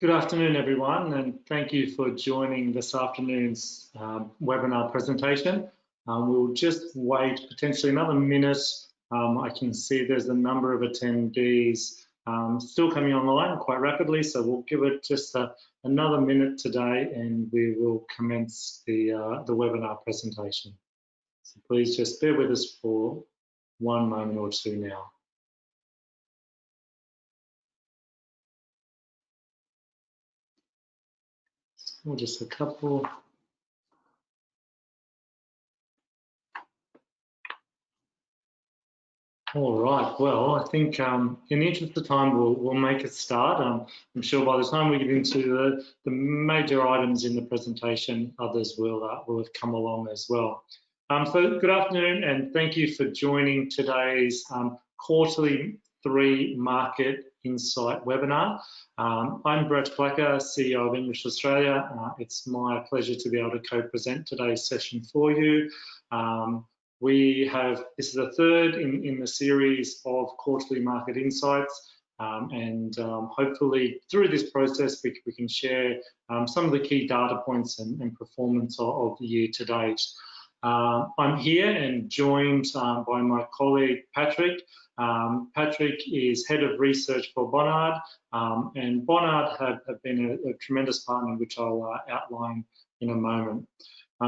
Good afternoon, everyone, and thank you for joining this afternoon's webinar presentation. We'll just wait potentially another minute. I can see there's a number of attendees still coming online quite rapidly, so we'll give it just another minute today and we will commence the webinar presentation. So please just bear with us for one moment or two now. Or just a couple. All right, well, I think in the interest of time, we'll make a start. I'm sure by the time we get into the major items in the presentation, others will have come along as well. So good afternoon, and thank you for joining today's Quarterly 3 Market Insight webinar. I'm Brett Flacker, CEO of English Australia. It's my pleasure to be able to co-present today's session for you. This is the third in the series of Quarterly Market Insights, and hopefully through this process we can share some of the key data points and performance of the year to date. I'm here and joined by my colleague Patrick. Patrick is Head of Research for Bonnard, and Bonnard have been a tremendous partner, which I'll outline in a moment.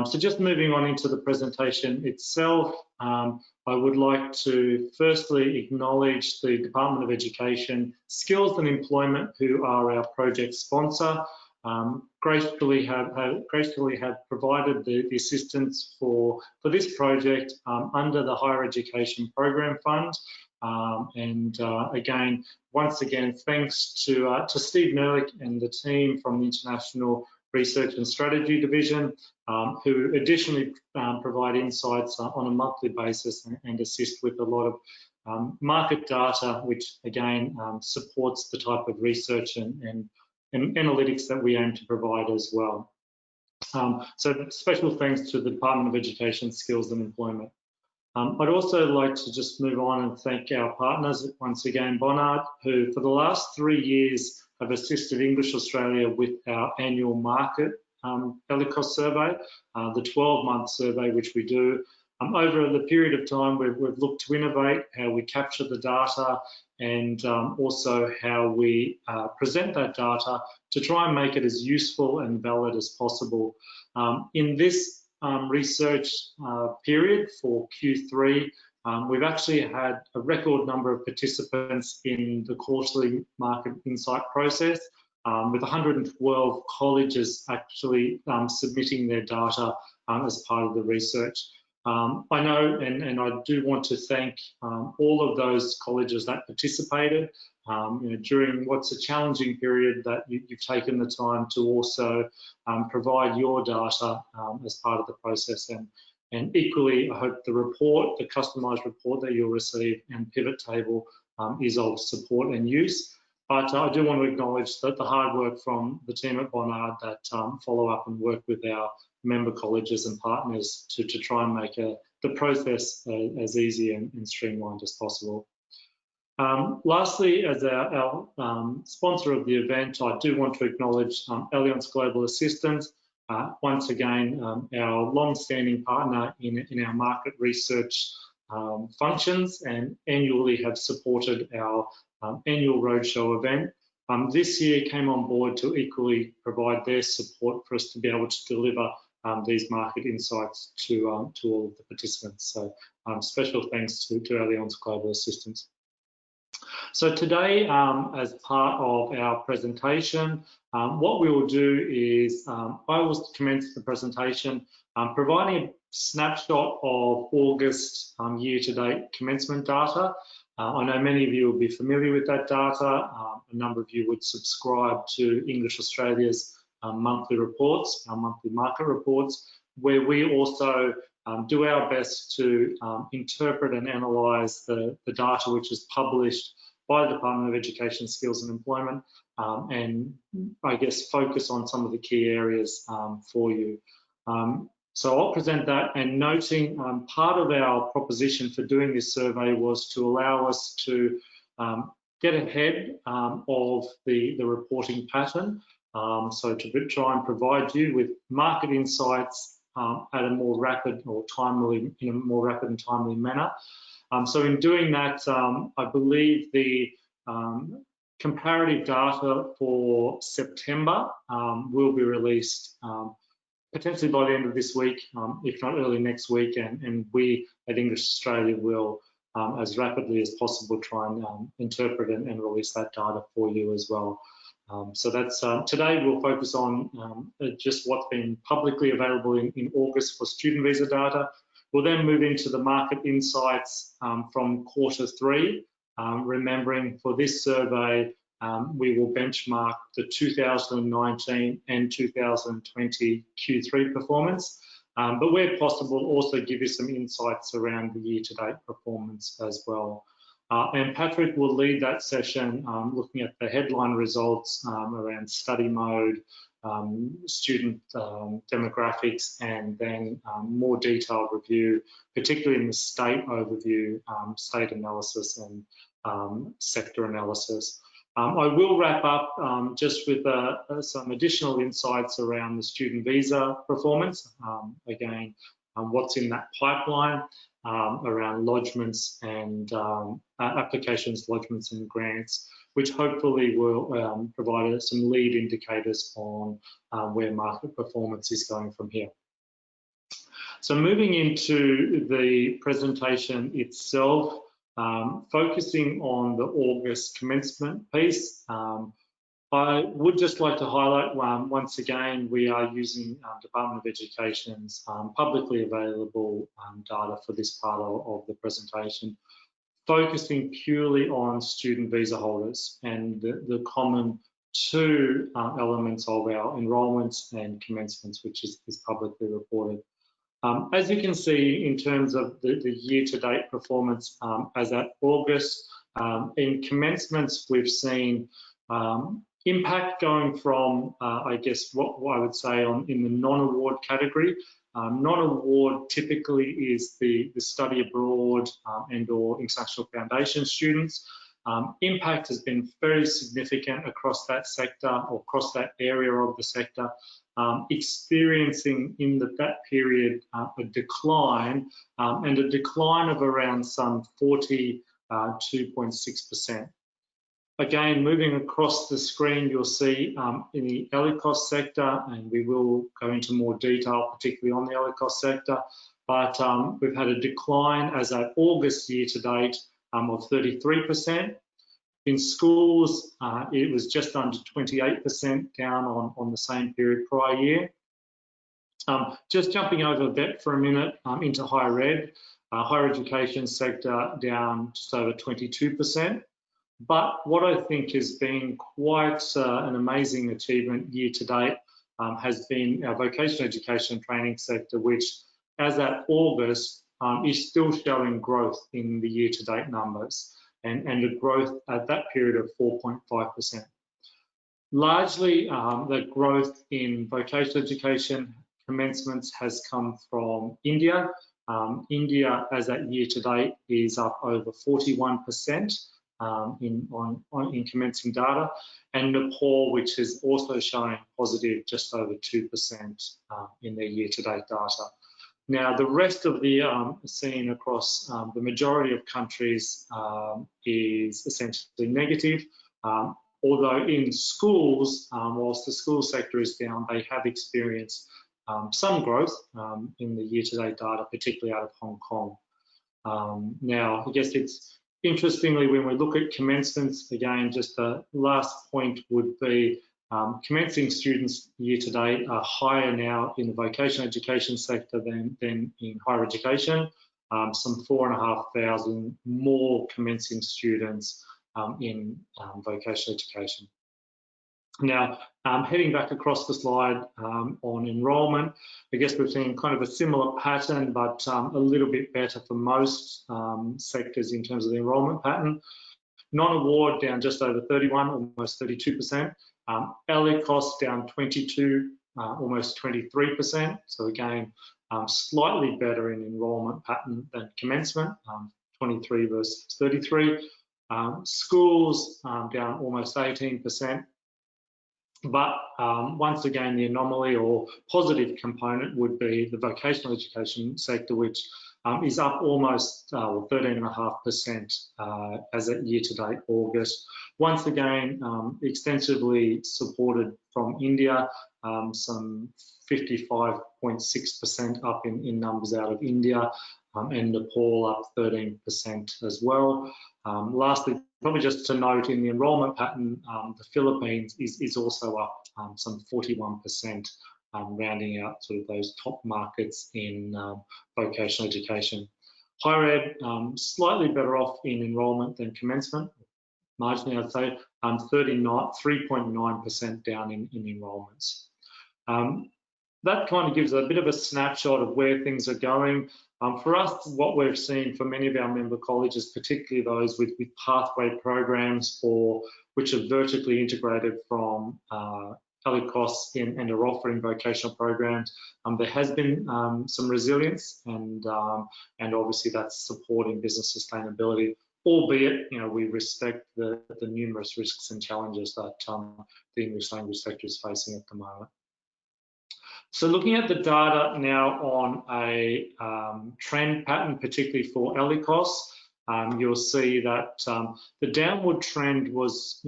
So just moving on into the presentation itself, I would like to firstly acknowledge the Department of Education, Skills and Employment, who are our project sponsor. Gracefully have provided the assistance for this project under the Higher Education Program Fund. Again, once again, thanks to Steve Nerlich and the team from the International Research and Strategy Division, who additionally provide insights on a monthly basis and assist with a lot of market data, which again supports the type of research and analytics that we aim to provide as well. So special thanks to the Department of Education, Skills and Employment. I'd also like to just move on and thank our partners once again, Bonnard, who for the last 3 years have assisted English Australia with our annual market ELICOS survey, the 12-month survey which we do. Over the period of time, we've looked to innovate how we capture the data and also how we present that data to try and make it as useful and valid as possible. In this research period for Q3, we've actually had a record number of participants in the Quarterly Market Insight process, with 112 colleges actually submitting their data as part of the research. I know, and I do want to thank all of those colleges that participated during what's a challenging period, that you've taken the time to also provide your data as part of the process. And equally, I hope the report, the customised report that you'll receive, and pivot table is of support and use. But I do want to acknowledge that the hard work from the team at Bonnard that follow up and work with our member colleges and partners to try and make the process as easy and streamlined as possible. Lastly, as our sponsor of the event, I do want to acknowledge Allianz Global Assistance. Once again, our long-standing partner in our market research functions, and annually have supported our annual roadshow event. This year came on board to equally provide their support for us to be able to deliver these market insights to all of the participants. So special thanks to Allianz Global Assistance. So today, as part of our presentation, what we will do is I will commence the presentation providing a snapshot of August year-to-date commencement data. I know many of you will be familiar with that data. A number of you would subscribe to English Australia's monthly reports, our monthly market reports, where we also do our best to interpret and analyse the data which is published by the Department of Education, Skills and Employment, and I guess focus on some of the key areas for you. So I'll present that, and noting part of our proposition for doing this survey was to allow us to get ahead of the reporting pattern, so to try and provide you with market insights at a more rapid or timely, in a more rapid and timely manner. So in doing that, I believe the comparative data for September will be released potentially by the end of this week, if not early next week, and we at English Australia will, as rapidly as possible, try and interpret and release that data for you as well. So that's today we'll focus on just what's been publicly available in August for student visa data. We'll then move into the market insights from Q3, remembering for this survey we will benchmark the 2019 and 2020 Q3 performance, but where possible also give you some insights around the year-to-date performance as well. And Patrick will lead that session looking at the headline results around study mode, student demographics, and then more detailed review, particularly in the state overview, state analysis and sector analysis. I will wrap up just with some additional insights around the student visa performance. Again, what's in that pipeline around lodgements and applications, lodgements and grants, which hopefully will provide us some lead indicators on where market performance is going from here. So moving into the presentation itself, focusing on the August commencement piece, I would just like to highlight once again, we are using Department of Education's publicly available data for this part of the presentation, focusing purely on student visa holders and the common two elements of our enrolments and commencements, which is publicly reported. As you can see, in terms of the year-to-date performance as at August, in commencements we've seen impact going from, I guess, what I would say in the non-award category. Non-award typically is the study abroad and or international foundation students. Impact has been very significant across that sector or across that area of the sector, experiencing in that period a decline and a decline of around some 42.6%. Again, moving across the screen, you'll see in the ELICOS sector, and we will go into more detail, particularly on the ELICOS sector, but we've had a decline as at August year to date of 33%. In schools, it was just under 28% down on the same period prior year. Just jumping over that for a minute into higher ed, higher education sector down just over 22%. But what I think has been quite an amazing achievement year to date has been our vocational education and training sector, which as at August is still showing growth in the year to date numbers and a growth at that period of 4.5%. Largely the growth in vocational education commencements has come from India. India as at year to date is up over 41%. In commencing data, and Nepal, which is also showing positive just over 2% in their year-to-date data. Now, the rest of the scene across the majority of countries is essentially negative, although in schools, whilst the school sector is down, they have experienced some growth in the year-to-date data, particularly out of Hong Kong. Now, I guess it's interestingly, when we look at commencements, again, just the last point would be commencing students year to date are higher now in the vocational education sector than in higher education, some 4,500 more commencing students in vocational education. Now, heading back across the slide on enrolment, I guess we've seen kind of a similar pattern, but a little bit better for most sectors in terms of the enrolment pattern. Non-award down just over 31, almost 32%. ELICOS down 22, almost 23%. So again, slightly better in enrolment pattern than commencement, 23 versus 33. Schools down almost 18%. But once again, the anomaly or positive component would be the vocational education sector, which is up almost 13.5% as at year-to-date August. Once again, extensively supported from India, some 55.6% up in numbers out of India, and Nepal up 13% as well. Lastly, probably just to note in the enrolment pattern, the Philippines is also up some 41%, rounding out sort of those top markets in vocational education. Higher ed, slightly better off in enrolment than commencement, marginally I'd say, 3.9% down in enrolments. That kind of gives a bit of a snapshot of where things are going. For us, what we've seen for many of our member colleges, particularly those with pathway programs or which are vertically integrated from ELICOS and are offering vocational programs, there has been some resilience, and obviously that's supporting business sustainability, albeit we respect the numerous risks and challenges that the English language sector is facing at the moment. So looking at the data now on a trend pattern, particularly for ELICOS, you'll see that the downward trend was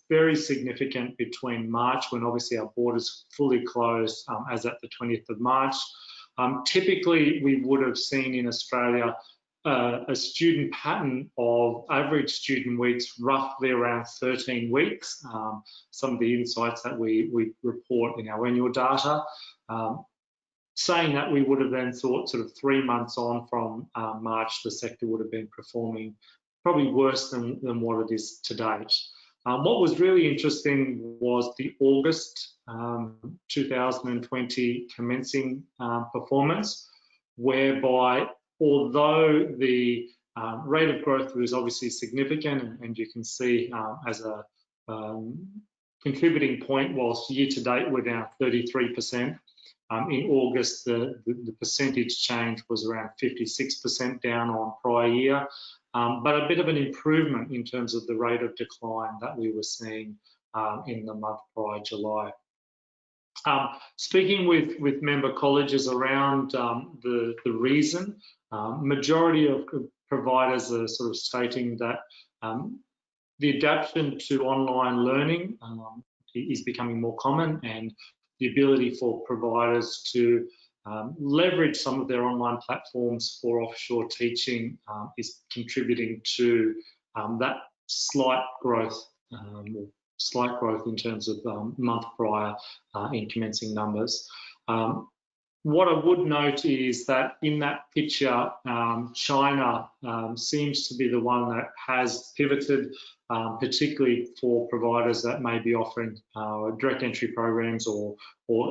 very significant between March, when obviously our borders fully closed as at the 20th of March. Typically, we would have seen in Australia a student pattern of average student weeks roughly around 13 weeks. Some of the insights that we report in our annual data. Saying that, we would have then thought sort of 3 months on from March, the sector would have been performing probably worse than what it is to date. What was really interesting was the August 2020 commencing performance, whereby although the rate of growth was obviously significant, and you can see as a contributing point, whilst year to date we're down 33%, in August the percentage change was around 56% down on prior year, but a bit of an improvement in terms of the rate of decline that we were seeing in the month prior, July. Speaking with member colleges around the reason, majority of providers are sort of stating that the adaptation to online learning is becoming more common, and the ability for providers to leverage some of their online platforms for offshore teaching is contributing to that slight growth in terms of month prior in commencing numbers. What I would note is that in that picture, China seems to be the one that has pivoted, particularly for providers that may be offering direct entry programs or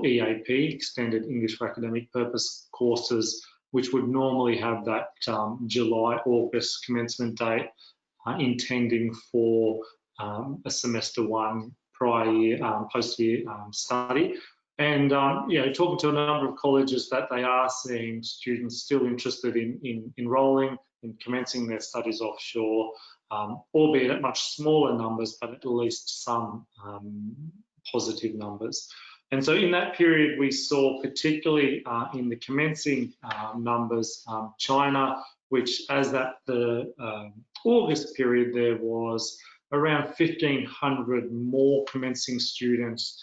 EAP, Extended English for Academic Purpose courses, which would normally have that July, August commencement date, intending for a semester one prior year, post-year study. And talking to a number of colleges, that they are seeing students still interested in enrolling and commencing their studies offshore, albeit at much smaller numbers, but at least some positive numbers. And so in that period, we saw, particularly in the commencing numbers, China, which as at the August period, there was around 1,500 more commencing students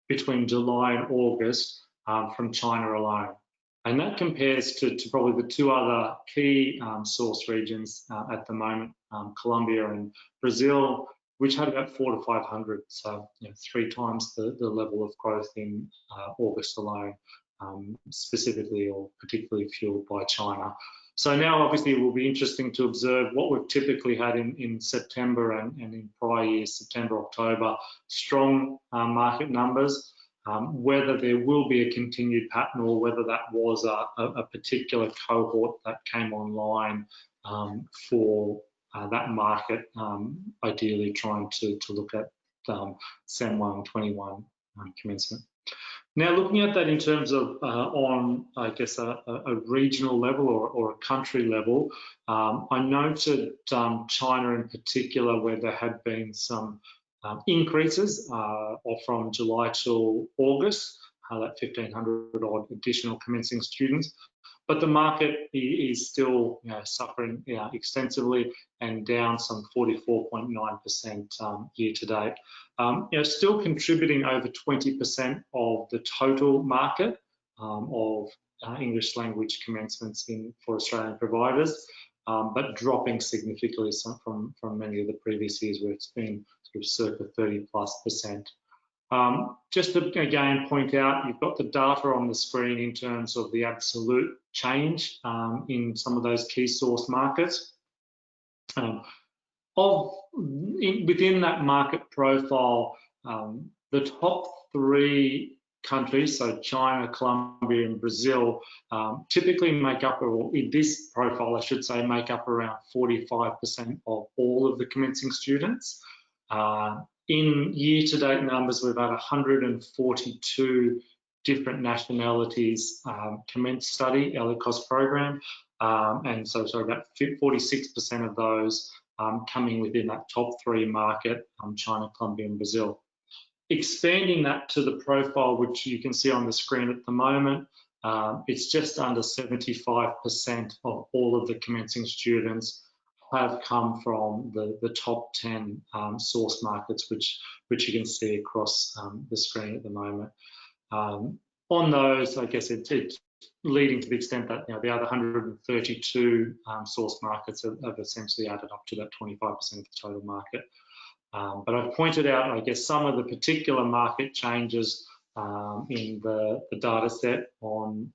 between July and August from China alone. And that compares to probably the two other key source regions at the moment, Colombia and Brazil, which had about 400 to 500, so 3 times the level of growth in August alone, specifically or particularly fueled by China. So now obviously it will be interesting to observe what we've typically had in September and in prior years, September, October, strong market numbers, whether there will be a continued pattern or whether that was a particular cohort that came online for that market, ideally trying to look at SEM 1 21 commencement. Now, looking at that in terms of on, I guess, a regional level or a country level, I noted China in particular, where there had been some increases from July till August, that 1,500 odd additional commencing students. But the market is still suffering extensively and down some 44.9% year to date. Still contributing over 20% of the total market of English language commencements for Australian providers, but dropping significantly from many of the previous years where it's been sort of circa 30+%. Just to again point out, you've got the data on the screen in terms of the absolute change in some of those key source markets. Within that market profile, the top 3 countries, so China, Colombia, and Brazil, typically make up, or in this profile, I should say, make up around 45% of all of the commencing students. In year-to-date numbers, we've had 142 different nationalities commence study ELICOS program, and so about 46% of those coming within that top 3 market, China, Colombia, and Brazil. Expanding that to the profile, which you can see on the screen at the moment, it's just under 75% of all of the commencing students have come from the top 10 source markets, which you can see across the screen at the moment. On those, I guess it's leading to the extent that the other 132 source markets have essentially added up to that 25% of the total market. But I've pointed out, I guess, some of the particular market changes in the data set on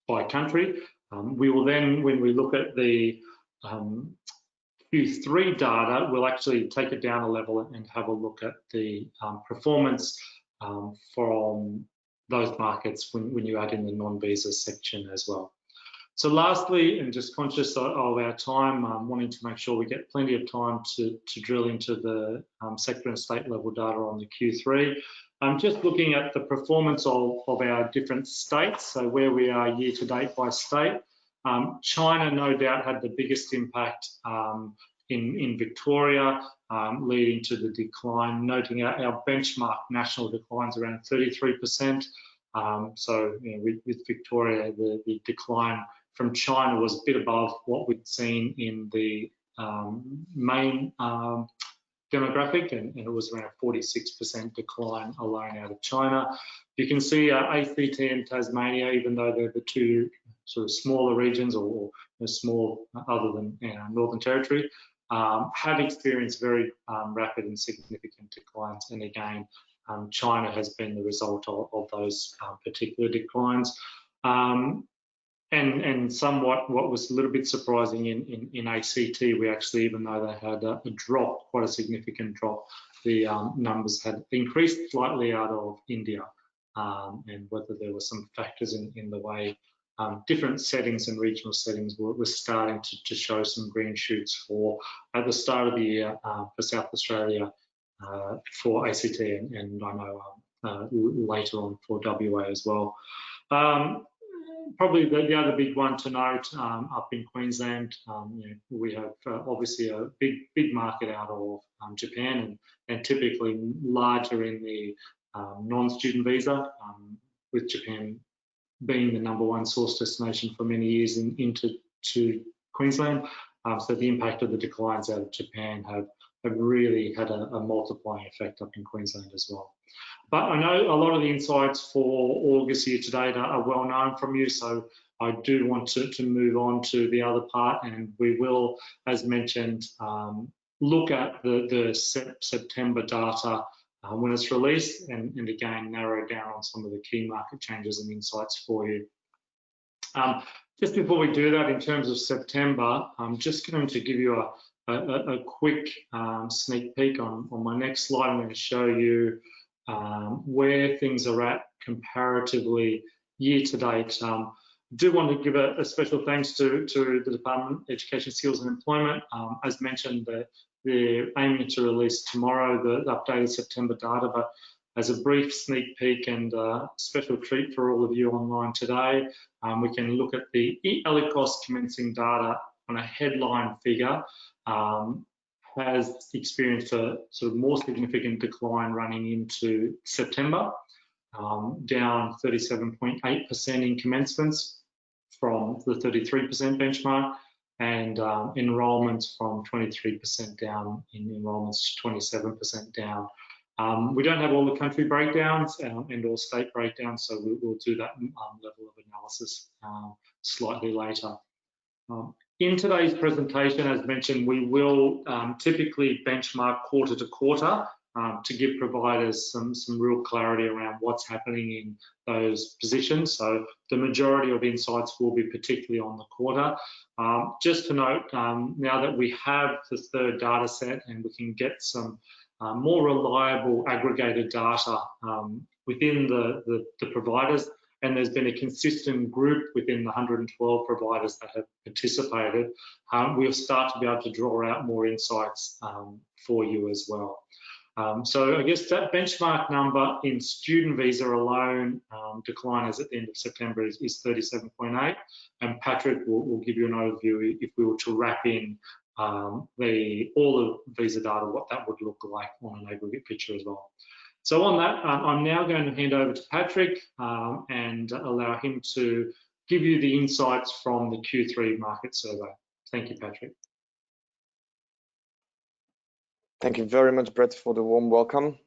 by country. We will then, when we look at the Q3 data, we'll actually take it down a level and have a look at the performance from those markets when you add in the non-visa section as well. So lastly, and just conscious of our time, wanting to make sure we get plenty of time to drill into the sector and state level data on the Q3. Just looking at the performance of our different states, so where we are year to date by state. China, no doubt, had the biggest impact in Victoria, leading to the decline, noting our benchmark national declines around 33%. So with Victoria, the decline from China was a bit above what we'd seen in the main demographic, and it was around a 46% decline alone out of China. You can see ACT and Tasmania, even though they're the 2 sort of smaller regions, or small other than Northern Territory, have experienced very rapid and significant declines. And again, China has been the result of those particular declines. And somewhat what was a little bit surprising in ACT, we actually, even though they had a drop, quite a significant drop, the numbers had increased slightly out of India, and whether there were some factors in the way different settings and regional settings were starting to show some green shoots for at the start of the year for South Australia for ACT, and I know later on for WA as well. Probably the other big one to note up in Queensland, we have obviously a big market out of Japan, and typically larger in the non-student visa, with Japan being the #1 source destination for many years into Queensland. So the impact of the declines out of Japan have really had a multiplying effect up in Queensland as well. But I know a lot of the insights for August year to date are well known from you, so I do want to move on to the other part, and we will, as mentioned, look at the September data when it's released, and again narrow down on some of the key market changes and insights for you. Just before we do that, in terms of September, I'm just going to give you a quick sneak peek on my next slide. I'm going to show you where things are at comparatively year to date. Do want to give a special thanks to the Department of Education, Skills and Employment. As mentioned, they're aiming to release tomorrow the updated September data, but as a brief sneak peek and special treat for all of you online today, we can look at the ELICOS commencing data on a headline figure. Has experienced a sort of more significant decline running into September, down 37.8% in commencements from the 33% benchmark, and enrolments from 23% down in enrolments to 27% down. We don't have all the country breakdowns and all state breakdowns, so we'll do that level of analysis slightly later. In today's presentation, as mentioned, we will typically benchmark quarter to quarter to give providers some real clarity around what's happening in those positions. So the majority of insights will be particularly on the quarter. Just to note, now that we have the third data set and we can get some more reliable aggregated data within the providers, and there's been a consistent group within the 112 providers that have participated, we'll start to be able to draw out more insights for you as well. So I guess that benchmark number in student visa alone, decline as at the end of September is 37.8, and Patrick will give you an overview if we were to wrap in all of visa data, what that would look like on an aggregate picture as well. So on that, I'm now going to hand over to Patrick and allow him to give you the insights from the Q3 market survey. Thank you, Patrick. Thank you very much, Brett, for the warm welcome.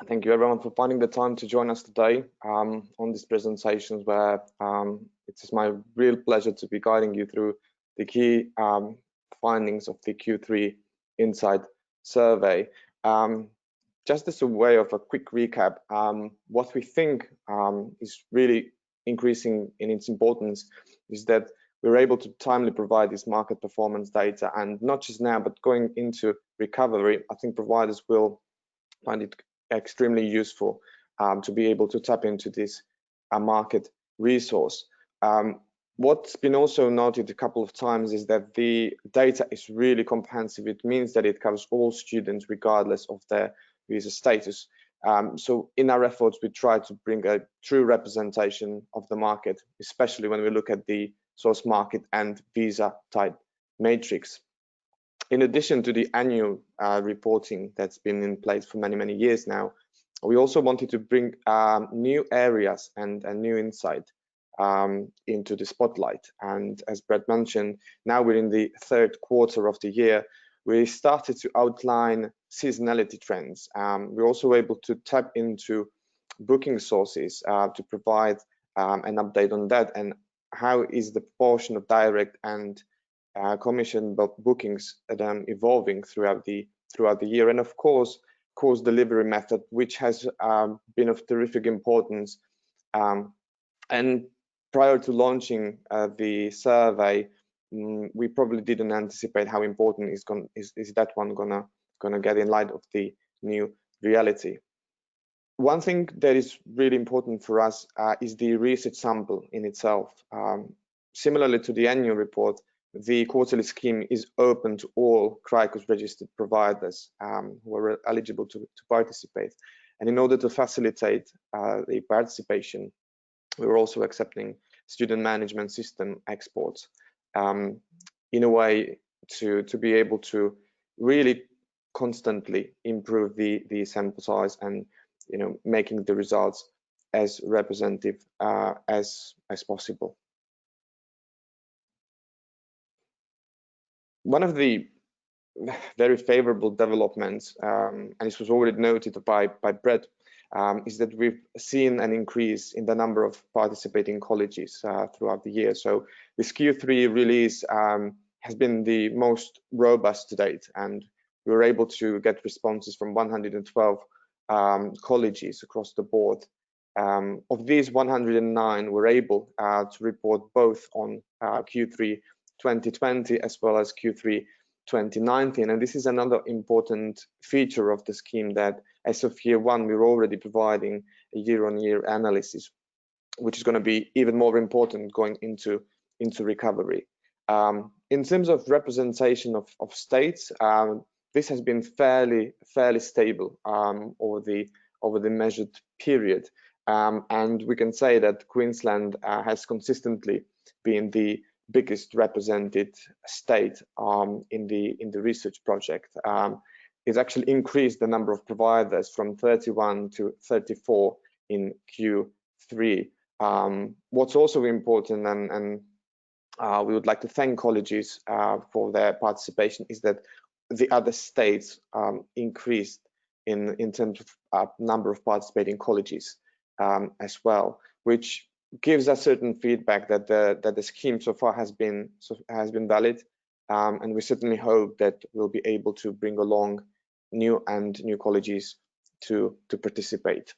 Thank you everyone for finding the time to join us today on these presentations where it is my real pleasure to be guiding you through the key findings of the Q3 Insight survey. Just as a way of a quick recap, what we think is really increasing in its importance is that we're able to timely provide this market performance data, and not just now, but going into recovery. I think providers will find it extremely useful to be able to tap into this market resource. What's been also noted a couple of times is that the data is really comprehensive. It means that it covers all students regardless of their visa status. So in our efforts, we try to bring a true representation of the market, especially when we look at the source market and visa type matrix. In addition to the annual reporting that's been in place for many, many years now, we also wanted to bring new areas and new insight into the spotlight. And as Brett mentioned, now we're in the third quarter of the year, we started to outline seasonality trends. We're also able to tap into booking sources to provide an update on that, and how is the proportion of direct and commission bookings evolving throughout the year, and of course course delivery method, which has been of terrific importance. And prior to launching the survey, we probably didn't anticipate how important is that one gonna get in light of the new reality. One thing that is really important for us is the research sample in itself. Similarly to the annual report, the quarterly scheme is open to all CRICOS registered providers who are eligible to participate. And in order to facilitate the participation, we're also accepting student management system exports in a way to be able to really constantly improve the sample size and making the results as representative as possible. One of the very favorable developments, and this was already noted by Brett, is that we've seen an increase in the number of participating colleges throughout the year. So this Q3 release has been the most robust to date, and we were able to get responses from 112 colleges across the board. Of these, 109 were able to report both on Q3 2020 as well as Q3 2019, and this is another important feature of the scheme, that as of year one we're already providing a year-on-year analysis, which is going to be even more important going into recovery. In terms of representation of states, this has been fairly stable over over the measured period. And we can say that Queensland has consistently been the biggest represented state in the research project. It's actually increased the number of providers from 31 to 34 in Q3. What's also important, and we would like to thank colleges for their participation, is that the other states increased in terms of number of participating colleges as well, which gives us certain feedback that the scheme so far has been valid, and we certainly hope that we'll be able to bring along new colleges to participate.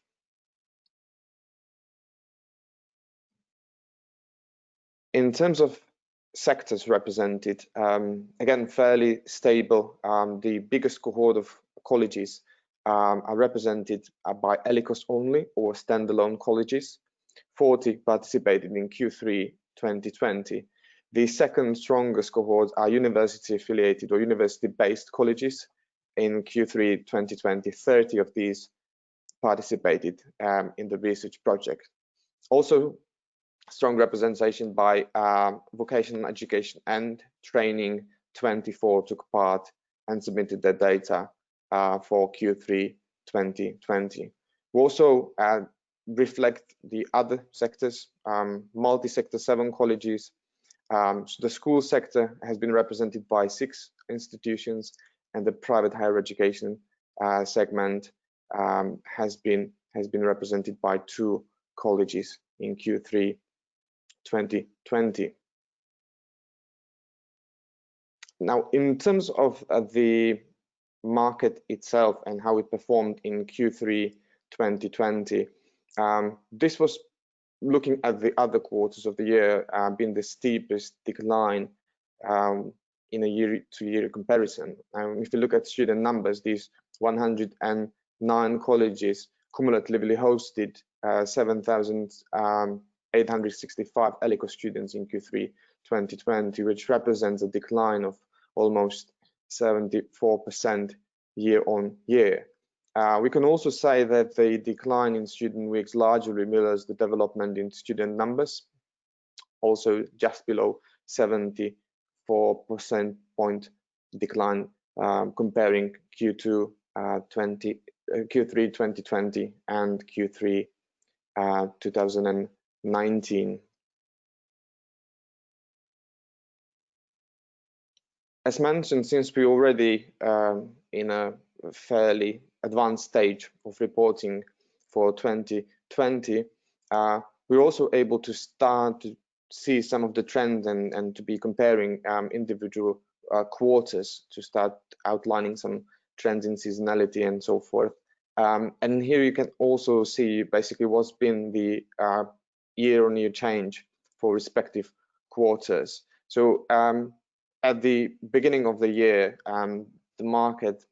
In terms of sectors represented, again, fairly stable. The biggest cohort of colleges are represented by ELICOS only or standalone colleges. 40 participated in Q3 2020. The second strongest cohorts are university affiliated or university based colleges. In Q3 2020, 30 of these participated in the research project. Also, strong representation by vocational education and training. 24 took part and submitted their data for Q3 2020. We also reflect the other sectors, multi-sector, 7 colleges. So the school sector has been represented by 6 institutions, and the private higher education segment has been represented by 2 colleges in Q3 2020. Now, in terms of the market itself and how it performed in Q3 2020, this was, looking at the other quarters of the year, been the steepest decline in a year-to-year comparison. If you look at student numbers, these 109 colleges cumulatively hosted 7,865 ELICOS students in Q3 2020, which represents a decline of almost 74% year on year. We can also say that the decline in student weeks largely mirrors the development in student numbers, also just below 74% point decline comparing Q3 2020 and Q3 2019. As mentioned, since we're already in a fairly advanced stage of reporting for 2020, we're also able to start to see some of the trends and to be comparing individual quarters to start outlining some trends in seasonality and so forth. And here you can also see basically what's been the year-on-year change for respective quarters. So at the beginning of the year, the market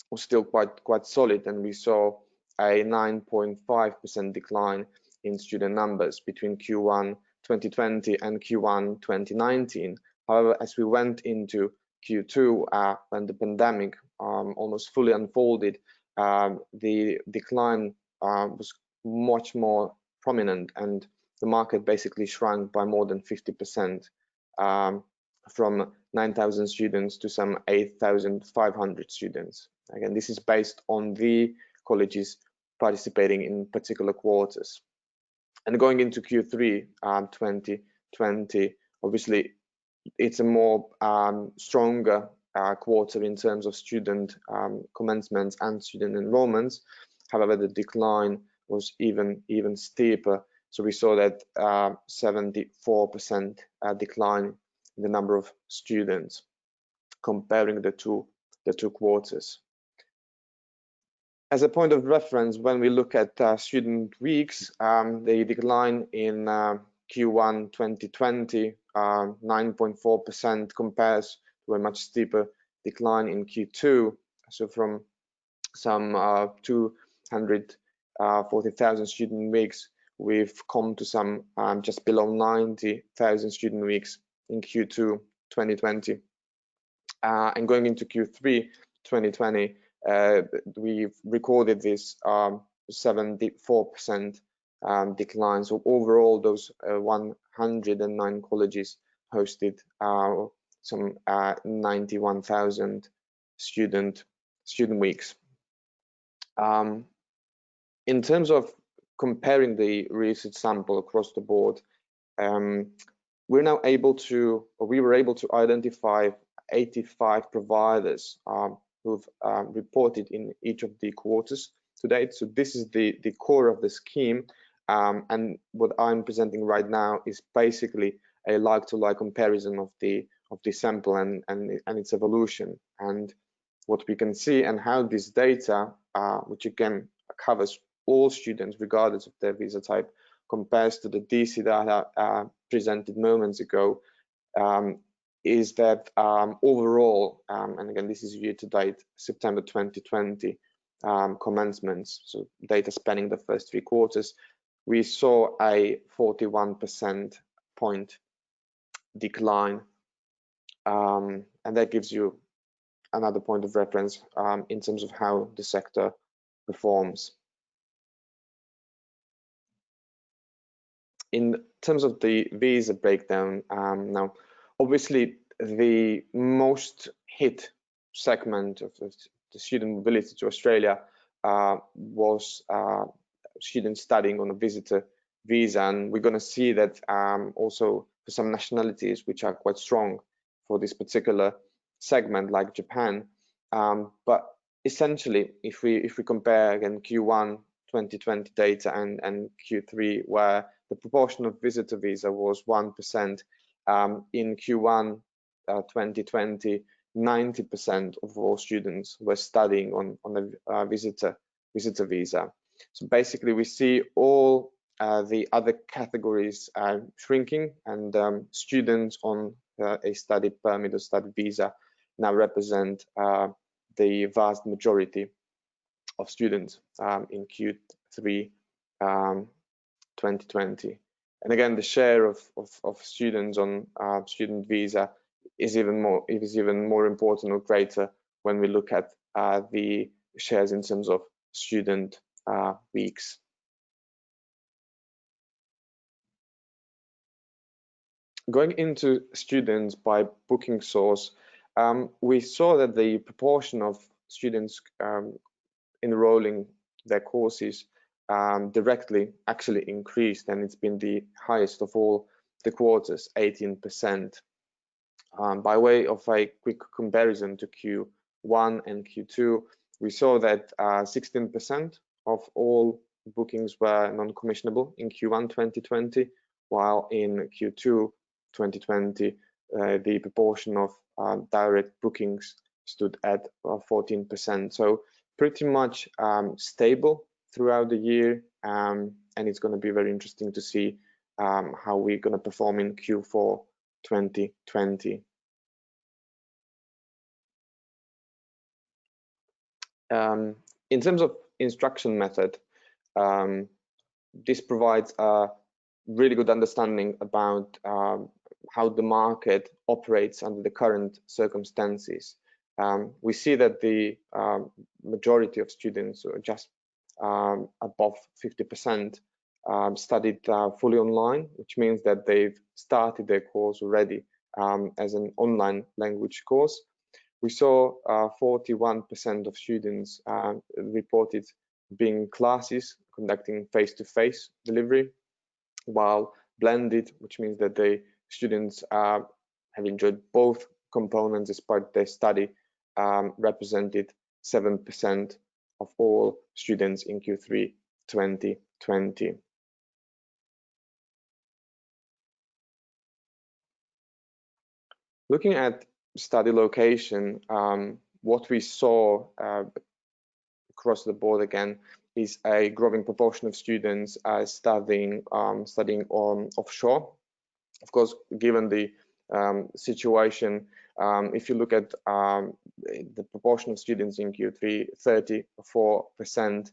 was still quite solid, and we saw a 9.5% decline in student numbers between Q1 2020 and Q1 2019. However, as we went into Q2, when the pandemic almost fully unfolded, the decline was much more prominent, and the market basically shrunk by more than 50%, from 9,000 students to some 8,500 students. Again, this is based on the colleges participating in particular quarters. And going into Q3 2020, obviously it's a more stronger quarter in terms of student commencements and student enrollments. However, the decline was even steeper. So we saw that 74% decline in the number of students comparing the two quarters. As a point of reference, when we look at student weeks, the decline in Q1 2020, 9.4%, compares to a much steeper decline in Q2. So from some 240,000 student weeks, we've come to some just below 90,000 student weeks in Q2 2020. And going into Q3 2020, we've recorded this 74% decline. So overall, those 109 colleges hosted some 91,000 student weeks. In terms of comparing the research sample across the board, we were able to identify 85 providers who've reported in each of the quarters to date. So this is the core of the scheme, and what I'm presenting right now is basically a like-to-like comparison of the sample and its evolution, and what we can see and how this data, which again covers all students regardless of their visa type, compares to the DC data presented moments ago, is that overall, and again this is year to date, September 2020 commencements, so data spanning the first 3 quarters, we saw a 41% point decline, and that gives you another point of reference in terms of how the sector performs. In terms of the visa breakdown, now obviously the most hit segment of the student mobility to Australia was students studying on a visitor visa, and we're going to see that also for some nationalities which are quite strong for this particular segment, like Japan. But essentially, if we compare again Q1 2020 data and Q3, where the proportion of visitor visa was 1%, in Q1 2020, 90% of all students were studying on a visitor visa. So basically, we see all the other categories shrinking, and students on a study permit or study visa now represent the vast majority of students in Q3 2020. And again, the share of students on student visa is even more important or greater when we look at the shares in terms of student weeks. Going into students by booking source, we saw that the proportion of students enrolling their courses directly actually increased, and it's been the highest of all the quarters, 18%. By way of a quick comparison to Q1 and Q2, we saw that 16% of all bookings were non-commissionable in Q1 2020, while in Q2 2020 the proportion of direct bookings stood at 14%. So pretty much stable throughout the year, and it's going to be very interesting to see how we're going to perform in Q4 2020. In terms of instruction method, this provides a really good understanding about how the market operates under the current circumstances. We see that the majority of students, or just above 50%, studied fully online, which means that they've started their course already as an online language course. We saw 41% of students reported being classes conducting face-to-face delivery, while blended, which means that the students have enjoyed both components as part of their study, represented 7% of all students in Q3 2020. Looking at study location, what we saw across the board again is a growing proportion of students studying on offshore. Of course, given the situation, if you look at the proportion of students in Q3, 34%,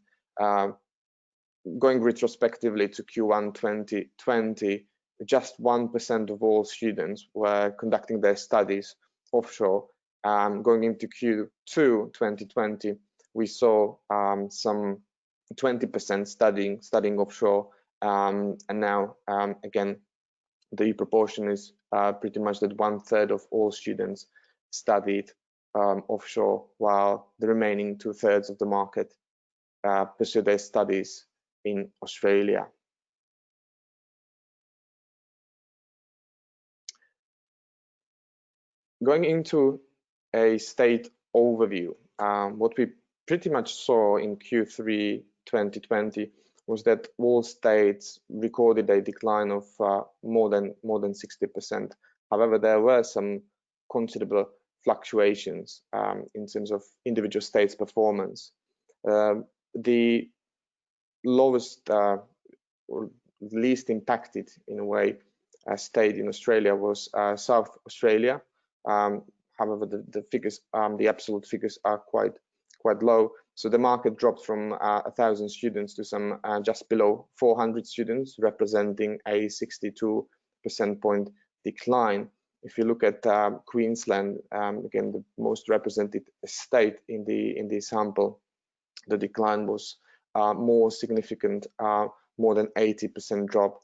going retrospectively to Q1 2020, just 1% of all students were conducting their studies offshore. Going into Q2 2020, we saw some 20% studying offshore, and now again the proportion is pretty much that 1/3 of all students studied offshore, while the remaining 2/3 of the market pursue their studies in Australia. Going into a state overview, what we pretty much saw in Q3 2020 was that all states recorded a decline of more than 60%. However, there were some considerable fluctuations in terms of individual states' performance. The lowest or least impacted, in a way, state in Australia was South Australia. However, the figures, the absolute figures are quite low. So the market dropped from 1,000 students to some just below 400 students, representing a 62% point decline. If you look at Queensland, again the most represented state in the sample, the decline was more significant, more than 80% drop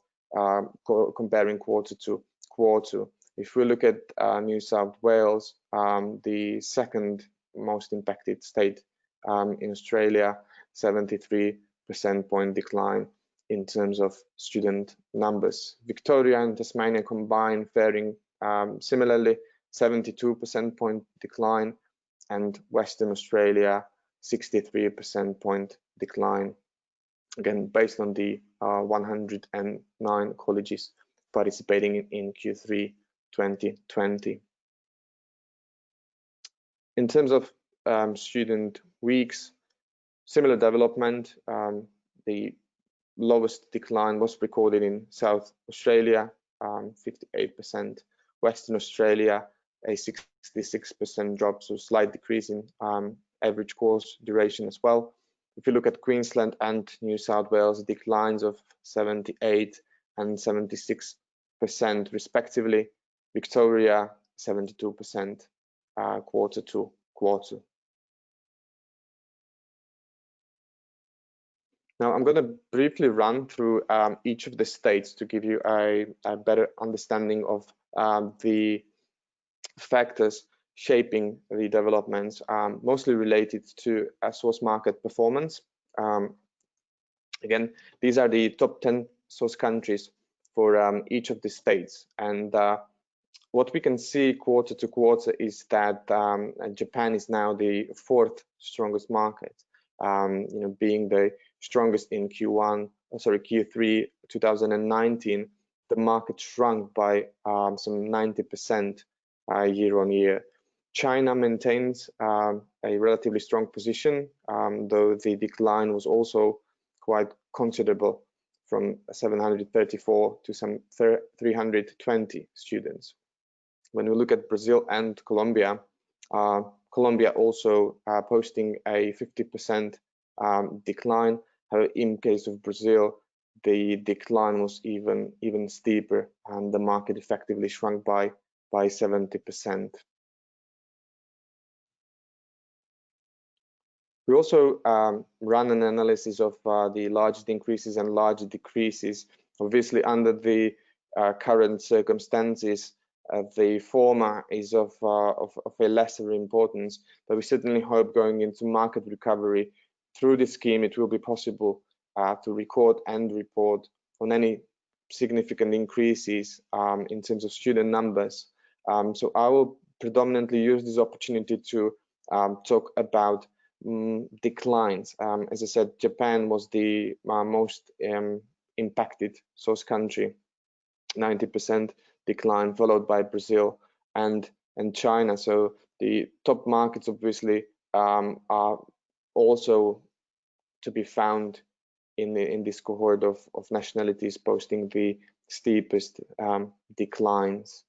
comparing quarter to quarter. If we look at New South Wales, the second most impacted state in Australia, 73% point decline in terms of student numbers. Victoria and Tasmania combined faring similarly, 72% point decline, and Western Australia 63% point decline, again based on the 109 colleges participating in Q3 2020. In terms of student weeks, similar development. The lowest decline was recorded in South Australia, 58%, Western Australia a 66% drop, so slight decrease in average course duration as well. If you look at Queensland and New South Wales, declines of 78 and 76% respectively. Victoria 72% quarter to quarter. Now I'm going to briefly run through each of the states to give you a better understanding of the factors shaping the developments, mostly related to source market performance. Again, these are the top 10 source countries for each of the states, and what we can see quarter to quarter is that Japan is now the 4th strongest market, being the strongest in Q3 2019. The market shrunk by some 90% year on year. China maintains a relatively strong position, though the decline was also quite considerable, from 734 to some 320 students. When we look at Brazil and Colombia, Colombia also posting a 50% decline. However, in case of Brazil, the decline was even steeper, and the market effectively shrunk by 70%. We also run an analysis of the largest increases and large decreases. Obviously, under the current circumstances, the former is of a lesser importance, but we certainly hope going into market recovery through the scheme it will be possible to record and report on any significant increases in terms of student numbers. So I will predominantly use this opportunity to talk about declines. As I said, Japan was the most impacted source country, 90% decline, followed by Brazil and China. So the top markets obviously are also to be found in this cohort of nationalities posting the steepest declines.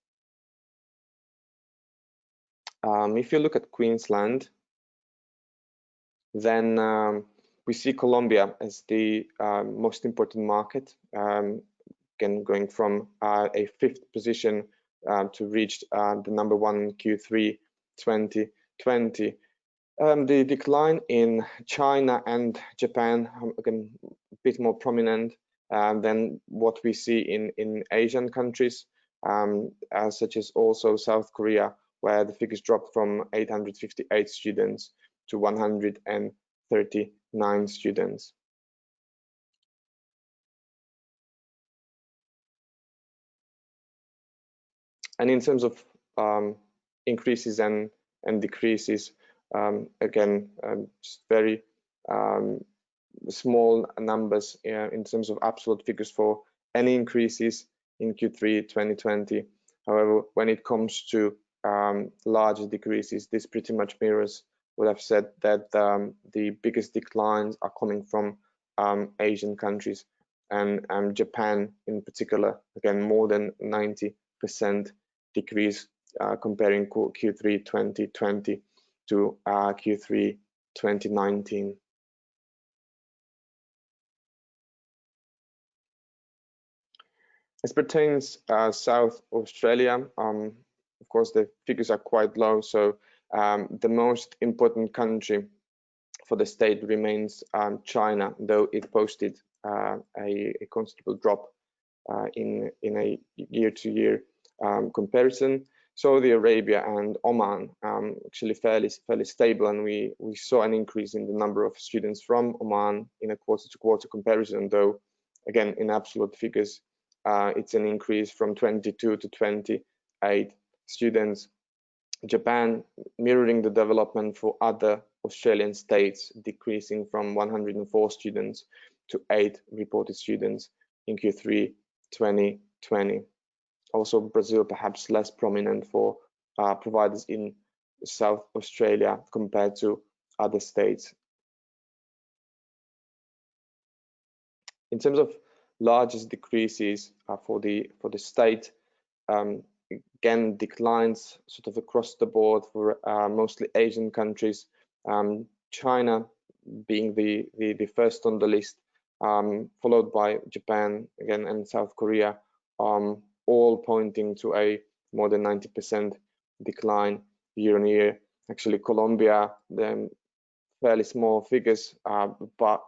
If you look at Queensland, then we see Colombia as the most important market, again going from a 5th position to reach the #1 in Q3 2020. The decline in China and Japan, again, a bit more prominent than what we see in Asian countries, such as also South Korea, where the figures dropped from 858 students to 139 students. And in terms of increases and decreases, again, just very small numbers in terms of absolute figures for any increases in Q3 2020. However, when it comes to larger decreases, this pretty much mirrors what I've said, that the biggest declines are coming from Asian countries, and Japan in particular, again, more than 90% decrease comparing Q3 2020 to Q3 2019. As pertains South Australia, of course, the figures are quite low, so the most important country for the state remains China, though it posted a considerable drop in a year-to-year comparison. Saudi Arabia and Oman actually fairly stable, and we saw an increase in the number of students from Oman in a quarter-to-quarter comparison, though again in absolute figures it's an increase from 22 to 28 students. Japan mirroring the development for other Australian states, decreasing from 104 students to 8 reported students in Q3 2020. Also Brazil perhaps less prominent for providers in South Australia compared to other states. In terms of largest decreases for the state, again declines sort of across the board for mostly Asian countries, China being the first on the list, followed by Japan again and South Korea, all pointing to a more than 90% decline year on year. Actually Colombia, fairly small figures, but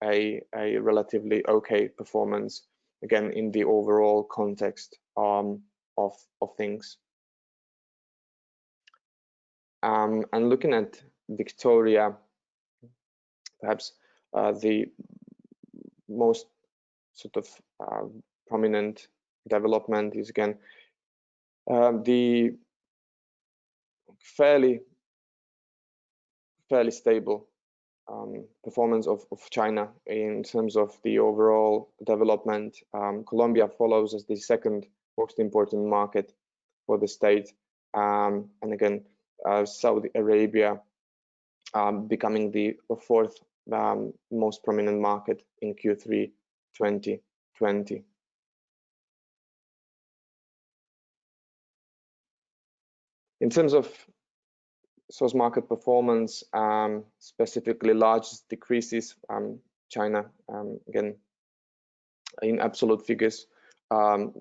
a relatively okay performance again in the overall context of things. And looking at Victoria, perhaps the most sort of prominent development is again the fairly stable performance of China in terms of the overall development. Colombia follows as the second most important market for the state, and again Saudi Arabia becoming the fourth most prominent market in Q3 2020. In terms of source market performance, specifically largest decreases, China again in absolute figures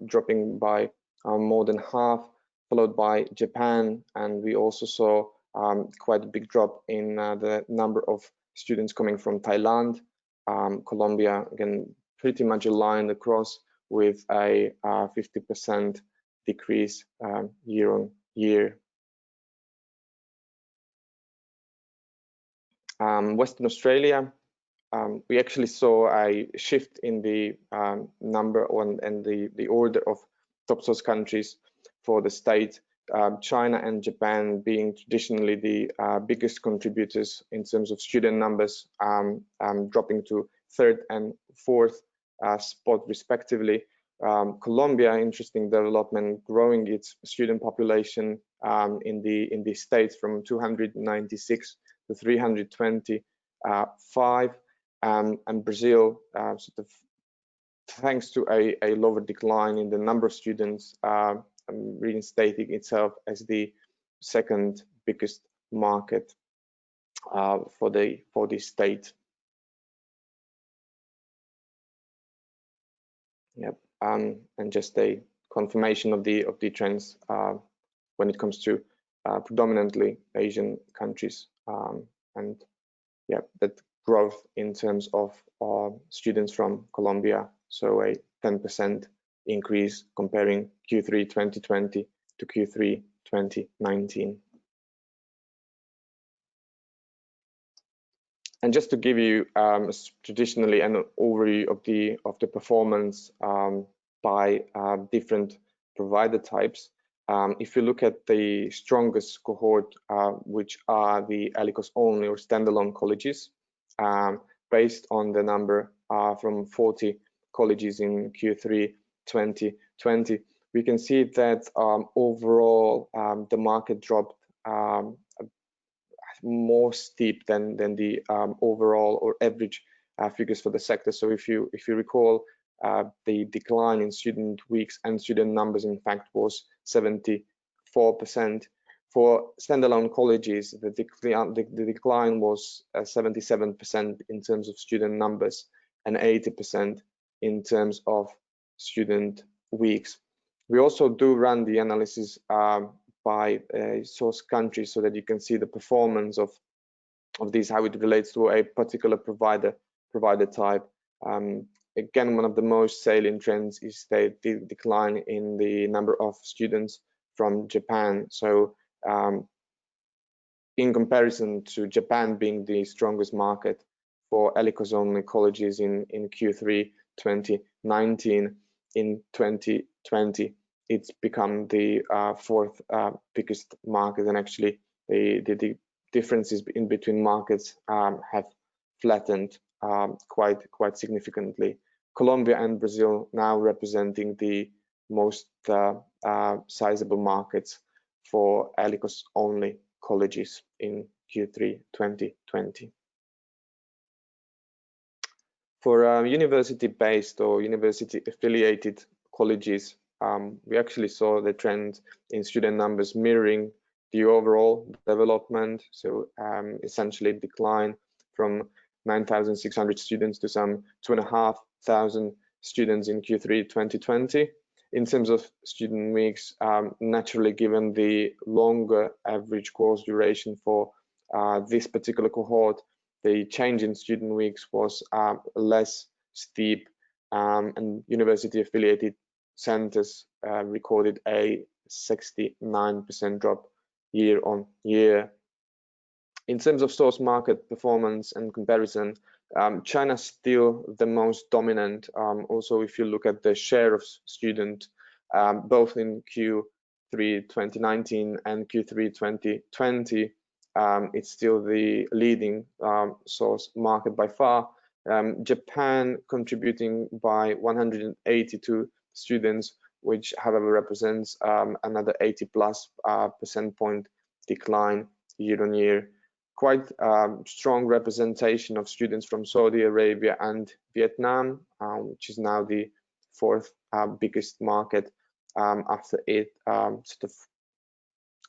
dropping by more than half, followed by Japan, and we also saw quite a big drop in the number of students coming from Thailand. Colombia again pretty much aligned across with a 50% decrease year on year. Western Australia, we actually saw a shift in the number and the order of top source countries for the state, China and Japan being traditionally the biggest contributors in terms of student numbers, dropping to third and fourth spot respectively. Colombia, interesting development, growing its student population in the states from 296 to 325, and Brazil sort of thanks to a lower decline in the number of students reinstating itself as the second biggest market for the state. Yep, and just a confirmation of the trends when it comes to predominantly Asian countries and yeah, that growth in terms of students from Colombia, so a 10% increase comparing Q3 2020 to Q3 2019. And just to give you traditionally an overview of the performance by different provider types, if you look at the strongest cohort, which are the ELICOS only or standalone colleges, based on the number from 40 colleges in Q3 2020, we can see that overall the market dropped more steep than the overall or average figures for the sector. So if you recall, the decline in student weeks and student numbers in fact was 74%. For standalone colleges, the decline was 77% in terms of student numbers and 80% in terms of student weeks. We also do run the analysis by source country so that you can see the performance of these, how it relates to a particular provider type. Again, one of the most salient trends is the decline in the number of students from Japan. So in comparison to Japan being the strongest market for ELICOS only colleges in Q3 2019, in 2020 it's become the fourth biggest market, and actually the differences in between markets have flattened quite significantly. Colombia and Brazil now representing the most sizable markets for ELICOS only colleges in Q3 2020. For university-based or university-affiliated colleges, we actually saw the trend in student numbers mirroring the overall development. So essentially decline from 9,600 students to some 2,500 students in Q3 2020. In terms of student weeks, naturally, given the longer average course duration for this particular cohort, the change in student weeks was less steep, and university affiliated centers recorded a 69% drop year on year. In terms of source market performance and comparison, China is still the most dominant. Also, if you look at the share of student, both in Q3 2019 and Q3 2020, it's still the leading source market by far. Japan contributing by 182 students, which however represents another 80+ % point decline year on year. Quite strong representation of students from Saudi Arabia and Vietnam, which is now the fourth biggest market after it sort of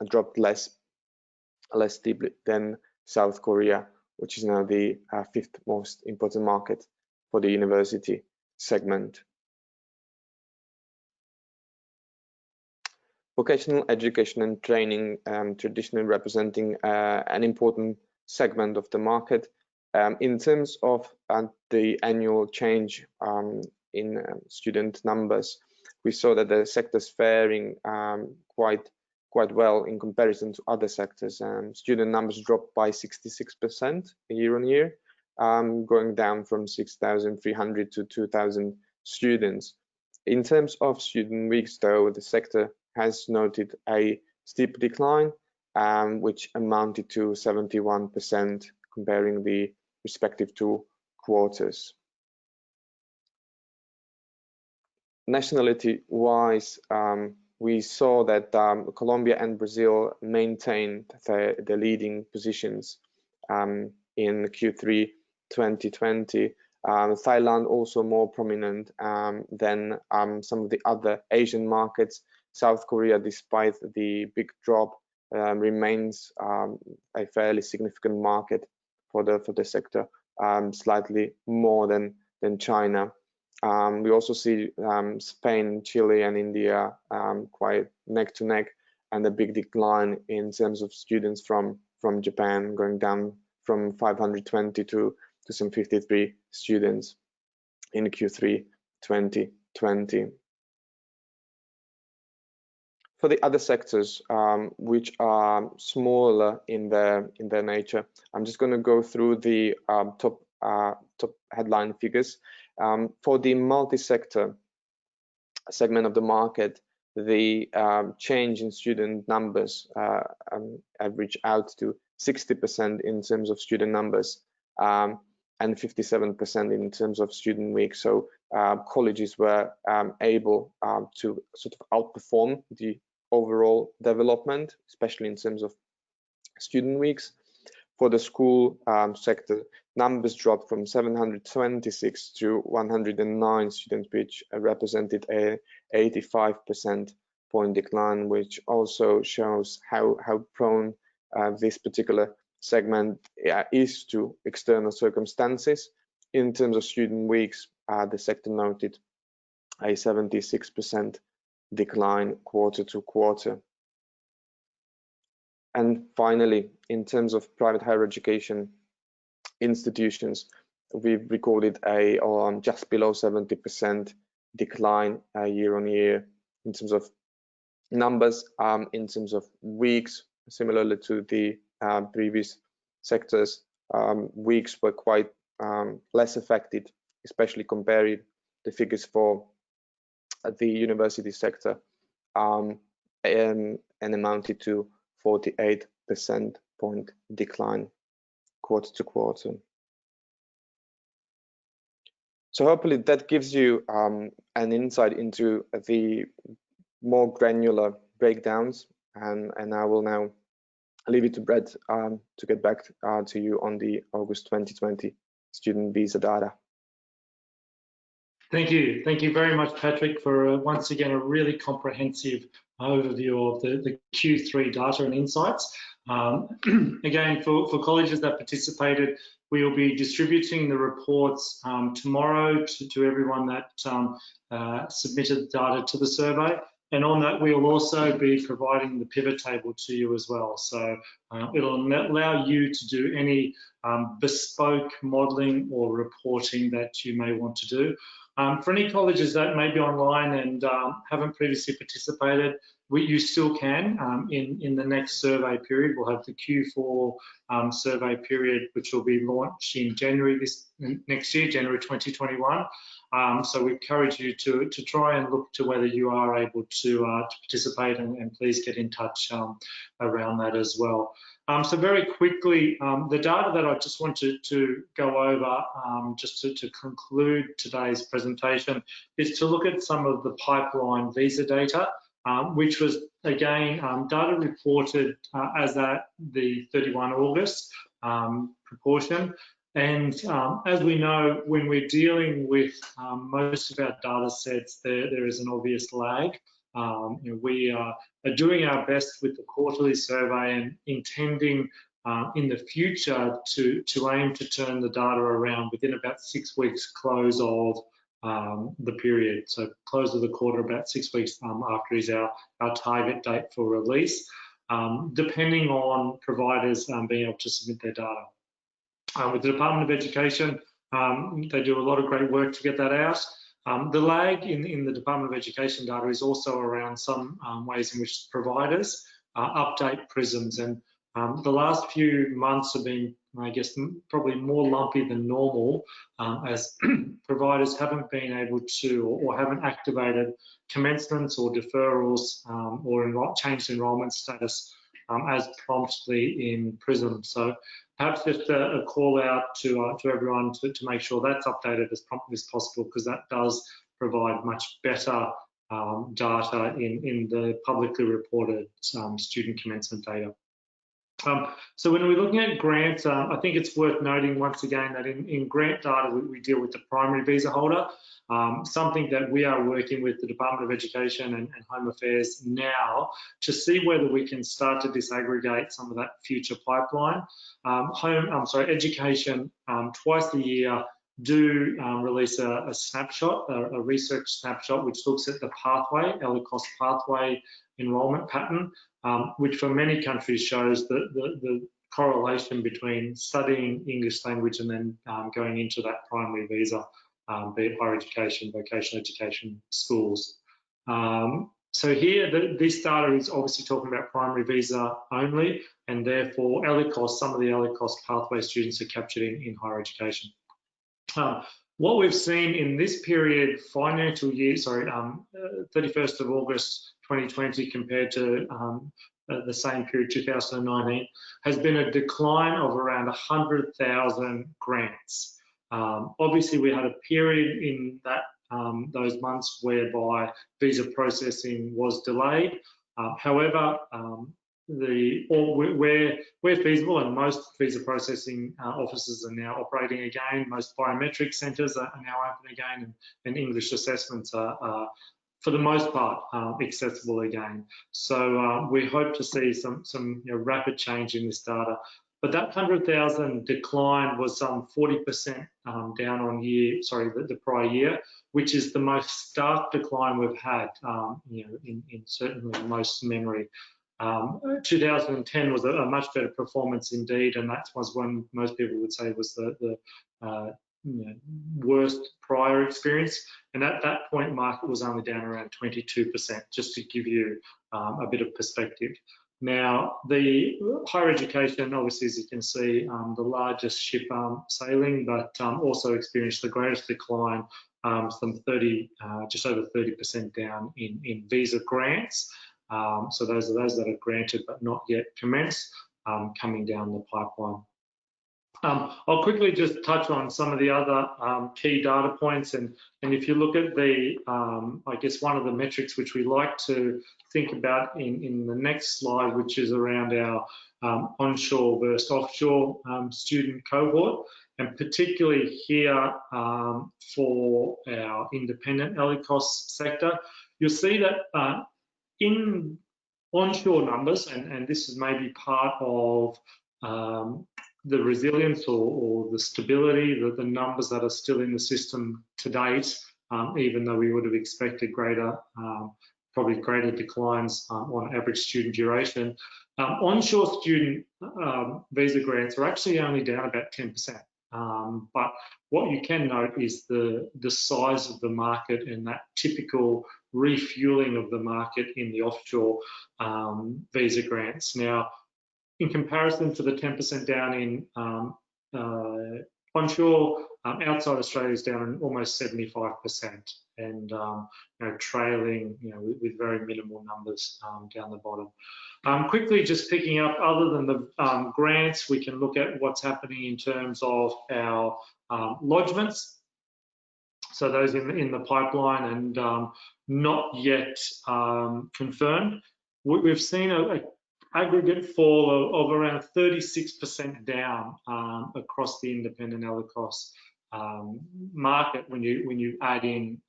dropped less deeply than South Korea, which is now the fifth most important market for the university segment. Vocational education and training, traditionally representing an important segment of the market. In terms of the annual change in student numbers, we saw that the sector's faring quite well in comparison to other sectors. Student numbers dropped by 66% year on year, going down from 6,300 to 2,000 students. In terms of student weeks, though, the sector has noted a steep decline, which amounted to 71% comparing the respective two quarters. Nationality-wise, we saw that Colombia and Brazil maintained the leading positions in Q3 2020. Thailand also more prominent than some of the other Asian markets. South Korea, despite the big drop, remains a fairly significant market for the sector, slightly more than China. We also see Spain, Chile, and India quite neck to neck, and a big decline in terms of students from from Japan, going down from 520 to some 53 students in Q3 2020. For the other sectors, which are smaller in their nature, I'm just going to go through the top headline figures. For the multi-sector segment of the market, the change in student numbers average out to 60% in terms of student numbers and 57% in terms of student weeks. So colleges were able to sort of outperform the overall development, especially in terms of student weeks. For the school sector, numbers dropped from 726 to 109 students, which represented a 85% point decline, which also shows how prone this particular segment is to external circumstances. In terms of student weeks, the sector noted a 76% decline quarter to quarter. And finally, in terms of private higher education institutions, we've recorded a just below 70% decline year on year in terms of numbers. In terms of weeks, similarly to the previous sectors, weeks were quite less affected, especially comparing the figures for the university sector, and amounted to 48% point decline quarter to quarter. So hopefully that gives you an insight into the more granular breakdowns, and I will now leave it to Brett to get back to you on the August 2020 student visa data. Thank you very much, Patrick, for once again a really comprehensive overview of the Q3 data and insights. Again, for colleges that participated, we will be distributing the reports tomorrow to everyone that submitted data to the survey. And on that, we will also be providing the pivot table to you as well. So it'll allow you to do any bespoke modelling or reporting that you may want to do. For any colleges that may be online and haven't previously participated, you still can. In the next survey period, we'll have the Q4 survey period, which will be launched in January next year, January 2021. So we encourage you to try and look to whether you are able to participate, and please get in touch around that as well. So very quickly, the data that I just wanted to go over, just to conclude today's presentation, is to look at some of the pipeline visa data, which was, again, data reported as at the 31 August proportion. And as we know, when we're dealing with most of our data sets, there is an obvious lag. We are doing our best with the quarterly survey and intending in the future to aim to turn the data around within about 6 weeks close of the period. So close of the quarter about 6 weeks after is our target date for release, depending on providers being able to submit their data. With the Department of Education, they do a lot of great work to get that out. The lag in the Department of Education data is also around some ways in which providers update prisms, and the last few months have been, I guess, probably more lumpy than normal, as providers haven't been able to or haven't activated commencements or deferrals or changed enrolment status as promptly in PRISM. So perhaps just a call out to everyone to make sure that's updated as promptly as possible, because that does provide much better data in the publicly reported student commencement data. So when we're looking at grants, I think it's worth noting once again that in grant data, we deal with the primary visa holder, something that we are working with the Department of Education and Home Affairs now to see whether we can start to disaggregate some of that future pipeline. Education twice a year do release a snapshot, a research snapshot, which looks at the pathway, ELICOS pathway enrolment pattern, which for many countries shows the correlation between studying English language and then going into that primary visa, be it higher education, vocational education, schools. So here, this data is obviously talking about primary visa only, and therefore ELICOS, some of the ELICOS pathway students are captured in higher education. What we've seen in this period, financial year, 31st of August 2020 compared to the same period, 2019, has been a decline of around 100,000 grants. Obviously, we had a period in that those months whereby visa processing was delayed. However, where feasible, and most visa processing offices are now operating again, most biometric centres are now open again, and English assessments are for the most part accessible again. So we hope to see some rapid change in this data. But that 100,000 decline was some 40% down on the prior year, which is the most stark decline we've had, in certainly most memory. 2010 was a much better performance indeed, and that was when most people would say was the worst prior experience. And at that point, market was only down around 22%, just to give you a bit of perspective. Now, the higher education, obviously, as you can see, the largest ship sailing, but also experienced the greatest decline, just over 30% down in visa grants. So those are those that are granted but not yet commenced, coming down the pipeline. I'll quickly just touch on some of the other key data points, and if you look at the, I guess one of the metrics which we like to think about in the next slide, which is around our onshore versus offshore student cohort, and particularly here for our independent ELICOS sector, you'll see that in onshore numbers, and this is maybe part of the resilience or the stability, the numbers that are still in the system to date, even though we would have expected probably greater declines on average student duration. Onshore student visa grants are actually only down about 10%. But what you can note is the size of the market and that typical refueling of the market in the offshore visa grants. Now, in comparison to the 10% down in onshore, outside Australia is down almost 75%, and trailing, with very minimal numbers down the bottom. Quickly, just picking up, other than the grants, we can look at what's happening in terms of our lodgements. So those in the pipeline and not yet confirmed. We've seen an aggregate fall of around 36% down across the independent ELICOS market when you add in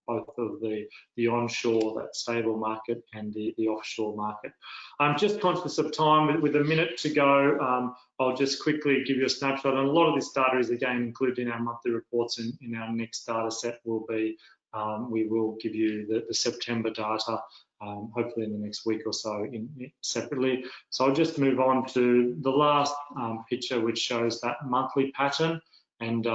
both of the onshore, that stable market, and the offshore market. I'm just conscious of time. With a minute to go, I'll just quickly give you a snapshot. And a lot of this data is again included in our monthly reports. In our next data set will be, we will give you the September data, hopefully in the next week or so separately. So I'll just move on to the last picture, which shows that monthly pattern. And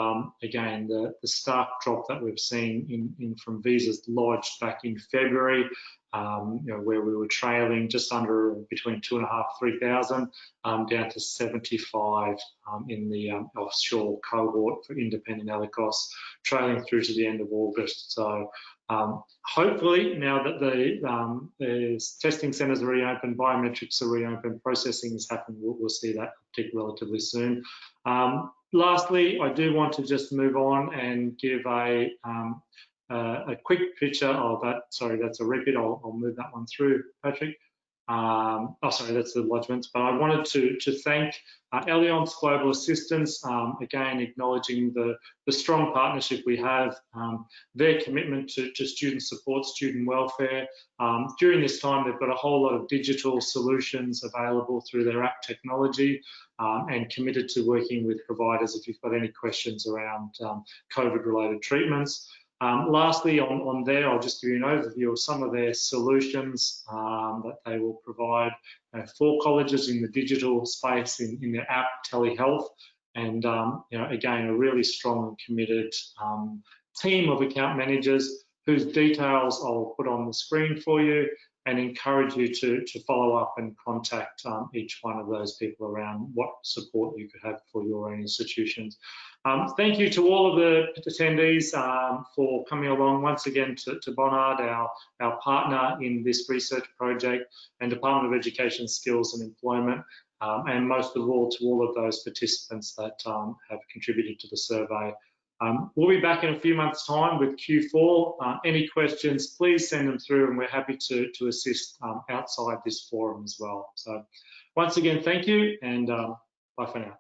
again, the stark drop that we've seen in from visas lodged back in February, where we were trailing just under between 2,500 and 3,000, down to 75 in the offshore cohort for independent ELICOS, trailing through to the end of August. So hopefully, now that the testing centres are reopened, biometrics are reopened, processing has happened, we'll see that uptick relatively soon. Lastly, I do want to just move on and give a quick picture of that. Sorry, that's a repeat. I'll move that one through, Patrick. Oh, sorry, that's the lodgements. But I wanted to thank Allianz Global Assistance, again, acknowledging the strong partnership we have, their commitment to student support, student welfare. During this time, they've got a whole lot of digital solutions available through their app technology, and committed to working with providers if you've got any questions around COVID-related treatments. Lastly, on there, I'll just give you an overview of some of their solutions that they will provide for colleges in the digital space in their app, telehealth, and again, a really strong and committed team of account managers whose details I'll put on the screen for you, and encourage you to follow up and contact each one of those people around what support you could have for your own institutions. Thank you to all of the attendees for coming along. Once again to Bonnard, our partner in this research project, and Department of Education, Skills and Employment, and most of all to all of those participants that have contributed to the survey. We'll be back in a few months' time with Q4. Any questions, please send them through, and we're happy to assist outside this forum as well. So once again, thank you, and bye for now.